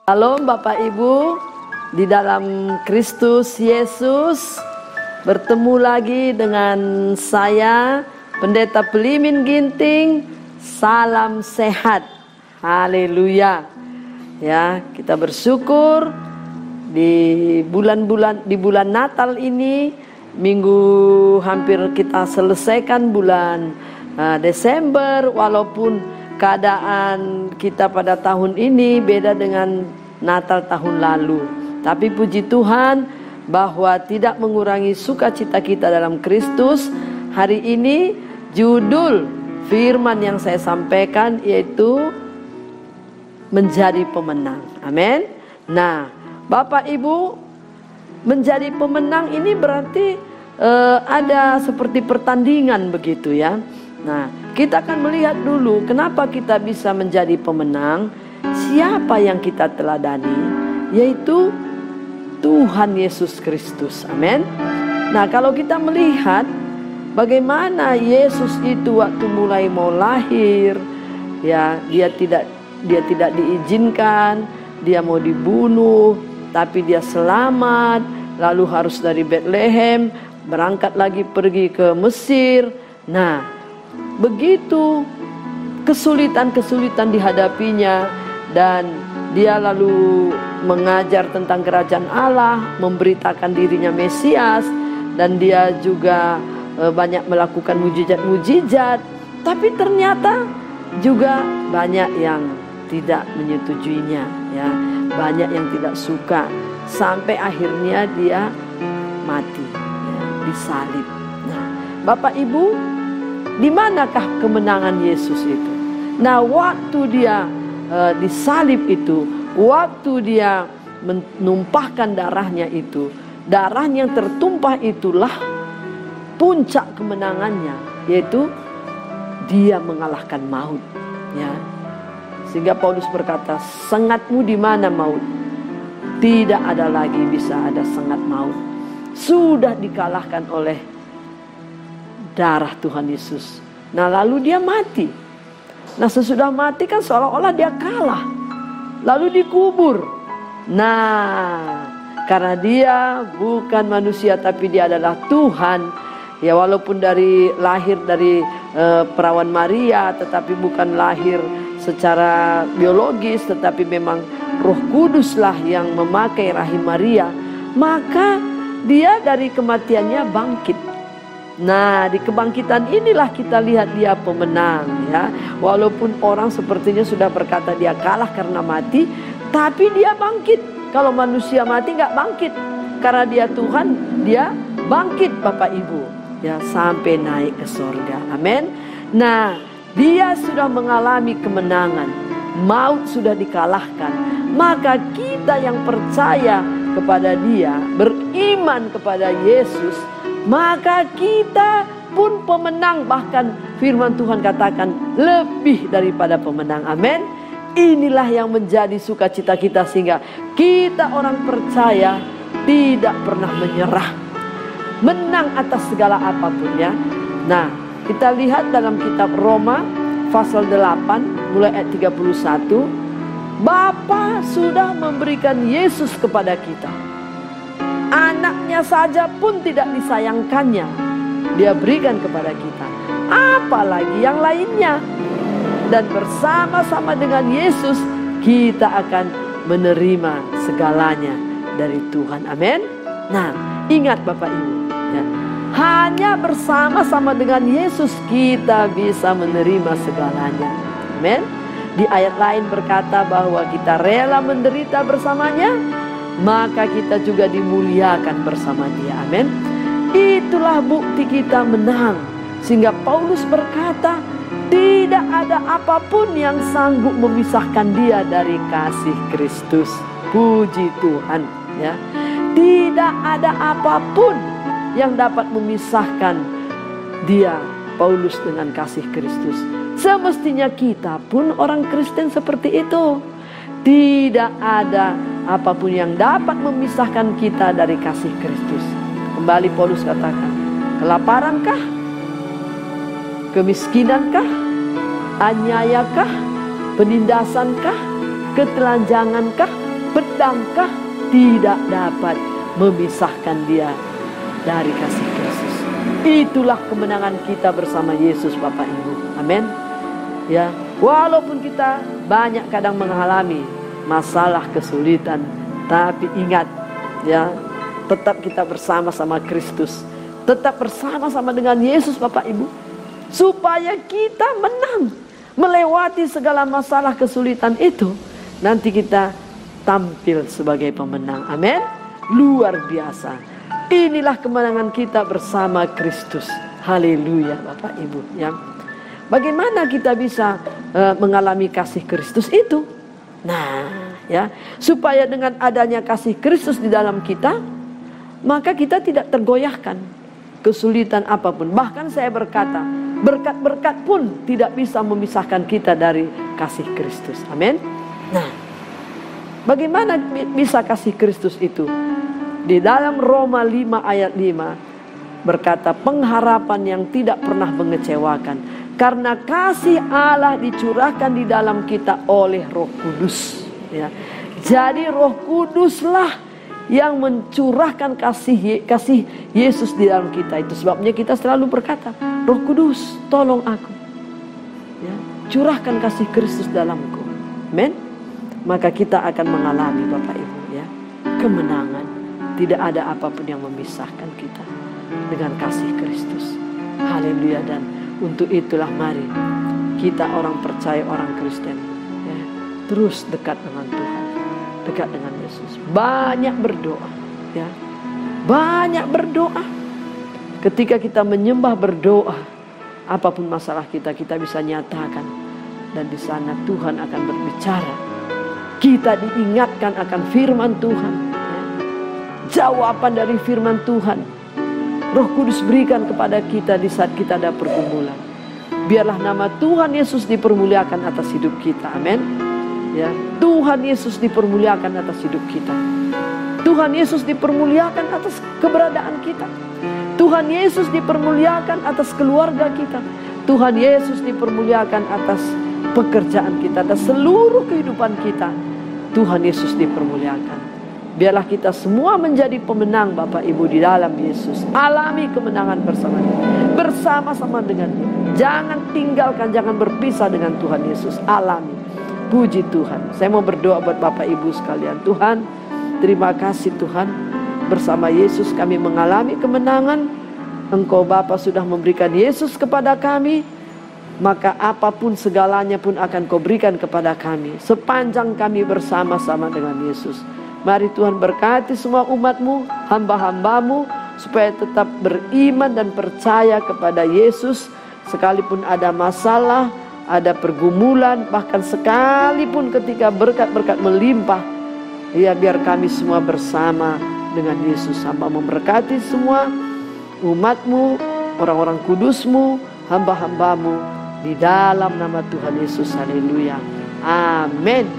Shalom Bapak Ibu di dalam Kristus Yesus. Bertemu lagi dengan saya Pendeta Pelimin Ginting. Salam sehat. Haleluya. Ya, kita bersyukur di bulan Natal ini, minggu hampir kita selesaikan bulan Desember, walaupun keadaan kita pada tahun ini beda dengan Natal tahun lalu. Tapi puji Tuhan bahwa tidak mengurangi sukacita kita dalam Kristus. Hari ini judul firman yang saya sampaikan yaitu menjadi pemenang. Amin. Nah, Bapak Ibu, menjadi pemenang ini berarti ada seperti pertandingan begitu ya. Nah, kita akan melihat dulu kenapa kita bisa menjadi pemenang. Siapa yang kita teladani, yaitu Tuhan Yesus Kristus. Amin. Nah, kalau kita melihat bagaimana Yesus itu waktu mulai mau lahir, ya, dia tidak diizinkan, dia mau dibunuh, tapi dia selamat, lalu harus dari Bethlehem berangkat lagi pergi ke Mesir. Nah, begitu kesulitan-kesulitan dihadapinya, dan dia lalu mengajar tentang kerajaan Allah, memberitakan dirinya Mesias, dan dia juga banyak melakukan mujizat-mujizat. Tapi ternyata juga banyak yang tidak menyetujuinya, ya, banyak yang tidak suka, sampai akhirnya dia mati, ya, disalib. Nah, Bapak Ibu, di manakah kemenangan Yesus itu? Nah, waktu dia disalib itu, waktu dia menumpahkan darahnya itu, darah yang tertumpah itulah puncak kemenangannya, yaitu dia mengalahkan maut, ya. Sehingga Paulus berkata, sengatmu di mana maut? Tidak ada lagi bisa ada sengat maut. Sudah dikalahkan oleh darah Tuhan Yesus. Nah, lalu dia mati. Nah, sesudah mati kan seolah-olah dia kalah. Lalu dikubur. Nah, karena dia bukan manusia tapi dia adalah Tuhan. Ya, walaupun lahir dari perawan Maria, tetapi bukan lahir secara biologis, tetapi memang Roh Kuduslah yang memakai rahim Maria. Maka dia dari kematiannya bangkit. Nah, di kebangkitan inilah kita lihat dia pemenang, ya. Walaupun orang sepertinya sudah berkata dia kalah karena mati, tapi dia bangkit. Kalau manusia mati nggak bangkit, karena dia Tuhan, dia bangkit Bapak Ibu, ya, sampai naik ke surga. Amin. Nah, dia sudah mengalami kemenangan, maut sudah dikalahkan. Maka kita yang percaya kepada dia, beriman kepada Yesus, maka kita pun pemenang. Bahkan firman Tuhan katakan lebih daripada pemenang. Amin. Inilah yang menjadi sukacita kita, sehingga kita orang percaya tidak pernah menyerah, menang atas segala apapun, ya. Nah, kita lihat dalam kitab Roma pasal 8 mulai ayat 31. Bapa sudah memberikan Yesus kepada kita. Anaknya saja pun tidak disayangkannya, dia berikan kepada kita, apalagi yang lainnya. Dan bersama-sama dengan Yesus kita akan menerima segalanya dari Tuhan. Amin. Nah, ingat Bapak Ibu, ya, hanya bersama-sama dengan Yesus kita bisa menerima segalanya. Amin. Di ayat lain berkata bahwa kita rela menderita bersamanya, maka kita juga dimuliakan bersama dia. Amin. Itulah bukti kita menang. Sehingga Paulus berkata, tidak ada apapun yang sanggup memisahkan dia dari kasih Kristus. Puji Tuhan, ya. Tidak ada apapun yang dapat memisahkan dia, Paulus, dengan kasih Kristus. Semestinya kita pun orang Kristen seperti itu. Tidak ada apapun yang dapat memisahkan kita dari kasih Kristus. Kembali Paulus katakan, kelaparankah? Kemiskinankah? Anyayakah? Penindasankah? Ketelanjangankah? Pedangkah? Tidak dapat memisahkan dia dari kasih Kristus. Itulah kemenangan kita bersama Yesus, Bapak Ibu. Amin. Ya, walaupun kita banyak kadang mengalami masalah, kesulitan, tapi ingat ya, tetap kita bersama-sama Kristus, tetap bersama-sama dengan Yesus, Bapak Ibu, supaya kita menang melewati segala masalah kesulitan itu. Nanti kita tampil sebagai pemenang. Amin. Luar biasa. Inilah kemenangan kita bersama Kristus. Haleluya, Bapak Ibu ya. Bagaimana kita bisa mengalami kasih Kristus itu? Nah, ya, supaya dengan adanya kasih Kristus di dalam kita, maka kita tidak tergoyahkan kesulitan apapun. Bahkan saya berkata, berkat-berkat pun tidak bisa memisahkan kita dari kasih Kristus. Amin. Nah, bagaimana bisa kasih Kristus itu? Di dalam Roma 5 ayat 5 berkata, pengharapan yang tidak pernah mengecewakan. Karena kasih Allah dicurahkan di dalam kita oleh Roh Kudus. Ya. Jadi Roh Kuduslah yang mencurahkan kasih Yesus di dalam kita. Itu sebabnya kita selalu berkata, Roh Kudus tolong aku. Ya. Curahkan kasih Kristus dalamku. Amen. Maka kita akan mengalami, Bapak Ibu ya, kemenangan. Tidak ada apapun yang memisahkan kita dengan kasih Kristus. Haleluya. Dan untuk itulah mari kita orang percaya, orang Kristen ya, terus dekat dengan Tuhan, dekat dengan Yesus. Banyak berdoa ya, banyak berdoa. Ketika kita menyembah, berdoa, apapun masalah kita, kita bisa nyatakan. Dan di sana Tuhan akan berbicara. Kita diingatkan akan firman Tuhan ya. Jawaban dari firman Tuhan Roh Kudus berikan kepada kita di saat kita ada pergumulan. Biarlah nama Tuhan Yesus dipermuliakan atas hidup kita. Amin. Ya, Tuhan Yesus dipermuliakan atas hidup kita. Tuhan Yesus dipermuliakan atas keberadaan kita. Tuhan Yesus dipermuliakan atas keluarga kita. Tuhan Yesus dipermuliakan atas pekerjaan kita, atas seluruh kehidupan kita. Tuhan Yesus dipermuliakan. Biarlah kita semua menjadi pemenang, Bapak Ibu, di dalam Yesus. Alami kemenangan bersama-sama dengan Dia. Jangan tinggalkan, jangan berpisah dengan Tuhan Yesus. Alami. Puji Tuhan. Saya mau berdoa buat Bapak Ibu sekalian. Tuhan, terima kasih Tuhan. Bersama Yesus kami mengalami kemenangan. Engkau Bapa sudah memberikan Yesus kepada kami. Maka apapun segalanya pun akan Kau berikan kepada kami. Sepanjang kami bersama-sama dengan Yesus. Mari Tuhan berkati semua umat-Mu, hamba-hamba-Mu, supaya tetap beriman dan percaya kepada Yesus. Sekalipun ada masalah, ada pergumulan, bahkan sekalipun ketika berkat-berkat melimpah, ya biar kami semua bersama dengan Yesus. Hamba memberkati semua umat-Mu, orang-orang kudus-Mu, hamba-hamba-Mu, di dalam nama Tuhan Yesus. Haleluya. Amin.